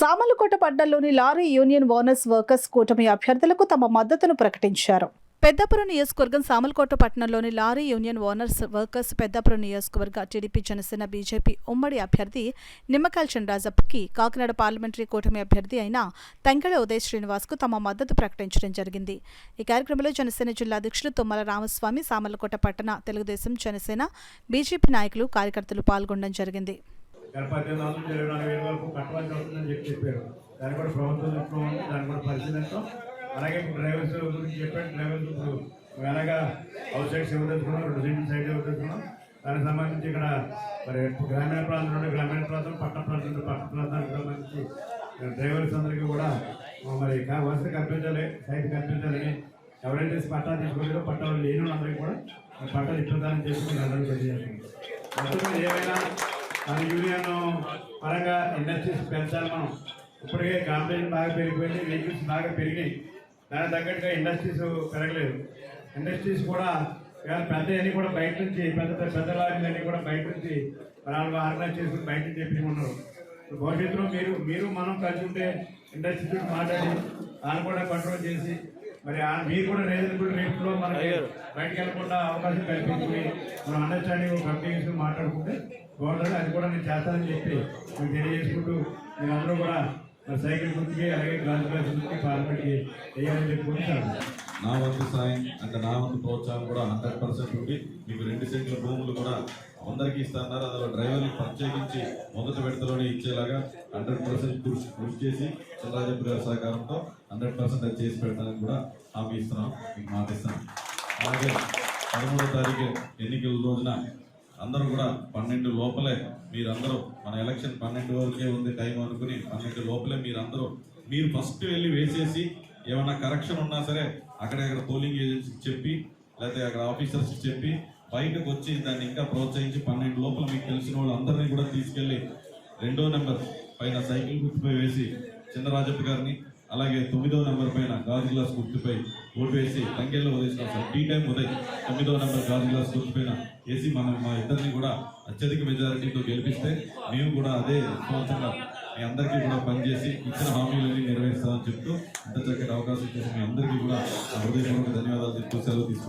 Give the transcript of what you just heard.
సామర్లకోట పట్టణంలోని lorry union owners workers కూటమి అభ్యర్థులకు తమ మద్దతును ప్రకటించారు. పెద్దాపురం నియోజకవర్గం సామర్లకోట పట్టణంలోని lorry union owners workers Peddapuram నియోజకవర్గ టీడీపీ జనసేన బీజేపీ ఉమ్మడి అభ్యర్థి నిమ్మకాయల చంద్రరాజప్పకి కాకినాడ పార్లమెంటరీ కూటమి అభ్యర్థి అయిన తంగెళ్ల ఉదయ్ శ్రీనివాస్కు తమ మద్దతు ప్రకటించడం జరిగింది. ఈ కార్యక్రమంలో జనసేన జిల్లా అధ్యక్షులు తుమ్మల రామస్వామి, సామర్లకోట పట్టణ తెలుగుదేశం, జనసేన, బీజేపీ నాయకులు, కార్యకర్తలు పాల్గొనడం జరిగింది. అలాగే డ్రైవర్స్ గురించి చెప్పాను. డ్రైవర్స్ ఇప్పుడు ఎలాగా అవుట్ సైడ్ సేవ తెచ్చుకున్నాం, 2 సీట్లు సైడ్ సేవ తెచ్చుకున్నాం. దానికి సంబంధించి ఇక్కడ మరి గ్రామీణ ప్రాంతం నుండి గ్రామీణ ప్రాంతం, పట్టణ ప్రాంతం నుండి పట్టణ ప్రాంతానికి సంబంధించి డ్రైవర్స్ అందరికీ కూడా మరి వసతి కల్పించాలి, సైట్ కల్పించాలని ఎవరైతే పట్టా తీసుకోలేదో పట్టాలు లేని అందరికీ కూడా పట్టాలు ఇప్పించాలని చెప్పి అందరికీ తెలియజేస్తున్నాం. ఏమైనా మన యూనియన్ పరంగా ఇండస్ట్రీస్ పెంచాలి. మనం ఇప్పటికే కాంపిటీషన్ బాగా పెరిగిపోయింది, వెహికల్స్ బాగా పెరిగినాయి. దానికి తగ్గట్టుగా ఇండస్ట్రీస్ పెరగలేదు. ఇండస్ట్రీస్ కూడా పెద్దవన్నీ కూడా బయట నుంచి పెద్ద లారీలన్నీ కూడా బయట నుంచి వాళ్ళు ఆర్గనైజ్ చేసుకుని బయట నుంచి చెప్పి ఉన్నారు. భవిష్యత్తులో మీరు మనం కలిసి ఉంటే ఇండస్ట్రీస్ మాట్లాడి వాళ్ళు కూడా కంట్రోల్ చేసి మరి మీరు కూడా రీజనబుల్ రేట్లో మనకి బయటకు వెళ్ళకుండా అవకాశం కల్పించుకుని మనం అండర్స్టాండింగ్ కంపెనీస్ మాట్లాడుకుంటే బాగుంటుంది. అది కూడా నేను చేస్తానని చెప్పి మీకు తెలియజేసుకుంటూ మీరు అందరూ కూడా సైకిల్ గురించి అలాగే గాజు గ్లాస్ గురించి పార్లమెంట్కి వేయాలని చెప్పుకుంటున్నాను. నా వంతు సాయం అంటే నా వంతు ప్రోత్సాహం కూడా 100% ఉండి మీకు 2 సెంట్ల భూములు కూడా అందరికీ ఇస్తున్నారు. అందులో డ్రైవర్లు ప్రత్యేకించి మొదటి విడతలోనే ఇచ్చేలాగా 100% కృషి చేసి చంద్రరాజప్ప గారి సహకారంతో 100% అది చేసి పెడతానని కూడా హామీ ఇస్తున్నాం, మీకు మాట ఇస్తాను. అలాగే 13వ తారీఖు ఎన్నికల రోజున అందరూ కూడా 12 లోపలే మీరందరూ మన ఎలక్షన్ 12 వరకే ఉంది టైం అనుకుని 12 లోపలే మీరు ఫస్ట్ వెళ్ళి వేసేసి ఏమన్నా కరెక్షన్ ఉన్నా సరే అక్కడెక్కడ పోలింగ్ ఏజెన్సీకి చెప్పి లేకపోతే అక్కడ ఆఫీసర్స్కి చెప్పి బయటకు వచ్చి దాన్ని ఇంకా ప్రోత్సహించి 12 లోపల మీకు తెలిసిన వాళ్ళందరినీ కూడా తీసుకెళ్ళి 2వ నెంబర్ పైన సైకిల్ గుర్తుపై వేసి చంద్రరాజప్ప గారిని, అలాగే 9వ నెంబర్ పైన గాజు గ్లాస్ గుర్తుపై ఓటు వేసి తంగెళ్ల ఉదయ్ టీ టైం ఉదయ్ 9వ నెంబర్ గాజు గ్లాస్ గుర్తుపైన వేసి మా ఇద్దరిని కూడా అత్యధిక మెజారిటీతో గెలిపిస్తే మేము కూడా అదే విశ్వాసంగా మీ అందరికీ కూడా పనిచేసి ఇచ్చిన హామీలన్నీ నెరవేరుస్తామని చెప్తూ ఇంత చక్కటి అవకాశం ఇచ్చేసి మీ అందరికీ కూడా హృదయపూర్వక ధన్యవాదాలు చెప్తూ సెలవు తీసుకుంటాం.